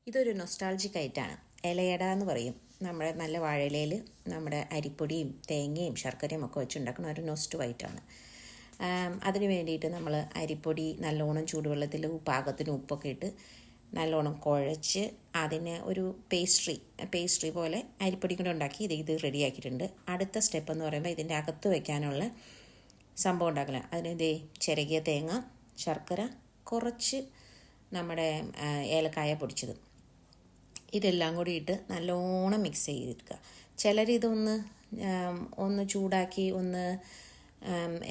ഇതൊരു നൊസ്റ്റാൾജിക് ആയിട്ടാണ്. ഇലയട എന്ന് പറയും. നമ്മുടെ നല്ല വാഴയിലയിൽ നമ്മുടെ അരിപ്പൊടിയും തേങ്ങയും ശർക്കരയും ഒക്കെ വെച്ചുണ്ടാക്കുന്ന ഒരു നൊസ്റ്റു ആയിട്ടാണ്. അതിന് വേണ്ടിയിട്ട് നമ്മൾ അരിപ്പൊടി നല്ലോണം ചൂടുവെള്ളത്തിൽ പാകത്തിന് ഉപ്പൊക്കെ ഇട്ട് നല്ലോണം കുഴച്ച് അതിനെ ഒരു പേസ്ട്രി പോലെ അരിപ്പൊടി കൊണ്ട് ഉണ്ടാക്കി ഇത് റെഡിയാക്കിയിട്ടുണ്ട്. അടുത്ത സ്റ്റെപ്പ് എന്ന് പറയുമ്പോൾ ഇതിൻ്റെ അകത്ത് വയ്ക്കാനുള്ള സംഭവം ഉണ്ടാക്കില്ല. അതിന് ചിരകിയ തേങ്ങ, ശർക്കര, കുറച്ച് നമ്മുടെ ഏലക്കായ പൊടിച്ചത്, ഇതെല്ലാം കൂടി ഇട്ട് നല്ലോണം മിക്സ് ചെയ്തെടുക്കുക. ചിലരിതൊന്ന് ചൂടാക്കി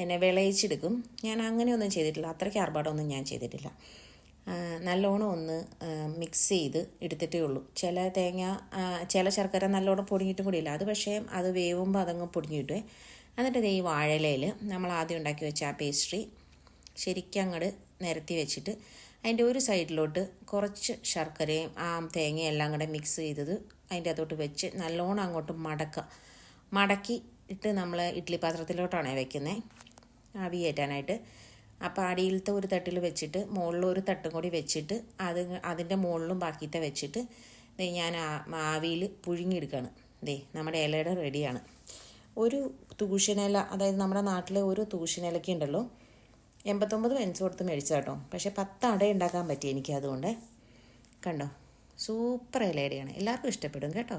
എന്നെ വിളയിച്ചെടുക്കും. ഞാൻ അങ്ങനെയൊന്നും ചെയ്തിട്ടില്ല. അത്രയ്ക്ക് ആർഭാടമൊന്നും ഞാൻ ചെയ്തിട്ടില്ല. നല്ലോണം ഒന്ന് മിക്സ് ചെയ്ത് എടുത്തിട്ടേ ഉള്ളൂ. ചില ശർക്കര നല്ലോണം പൊടിഞ്ഞിട്ടും കൂടിയില്ല. അത് വേവുമ്പോൾ അതങ്ങ് പൊടിഞ്ഞിട്ടേ. എന്നിട്ട് ഈ വാഴയിലയിൽ നമ്മൾ ആദ്യം ഉണ്ടാക്കി വെച്ച ആ പേസ്ട്രി ശരിക്കും അങ്ങോട്ട് നിരത്തി വെച്ചിട്ട് അതിൻ്റെ ഒരു സൈഡിലോട്ട് കുറച്ച് ശർക്കരയും ആ തേങ്ങയും എല്ലാം കൂടെ മിക്സ് ചെയ്തത് അതിൻ്റെ അതോട്ട് വെച്ച് നല്ലോണം അങ്ങോട്ട് മടക്കി ഇട്ട് നമ്മൾ ഇഡ്ഡലി പാത്രത്തിലോട്ടാണ് വെക്കുന്നത് ആവി കയറ്റാനായിട്ട്. അപ്പോൾ അടിയിലത്തെ ഒരു തട്ടിൽ വെച്ചിട്ട് മുകളിൽ ഒരു തട്ടും കൂടി വെച്ചിട്ട് അതിൻ്റെ മുകളിലും ബാക്കിയിട്ട് വെച്ചിട്ട് ഞാൻ ആവിയിൽ പുഴുങ്ങിയെടുക്കുകയാണ്. നമ്മുടെ ഇലയുടെ റെഡിയാണ്. ഒരു തൂഷനില, അതായത് നമ്മുടെ നാട്ടിലെ ഒരു തൂഷനിലയ്ക്ക് ഉണ്ടല്ലോ 89 പെൻസ് കൊടുത്ത് മേടിച്ചാൽ കേട്ടോ. പക്ഷേ 10 അട ഉണ്ടാക്കാൻ പറ്റി എനിക്ക്. അതുകൊണ്ട് കണ്ടോ, സൂപ്പർ ഇലയുടെയാണ്. എല്ലാവർക്കും ഇഷ്ടപ്പെടും കേട്ടോ.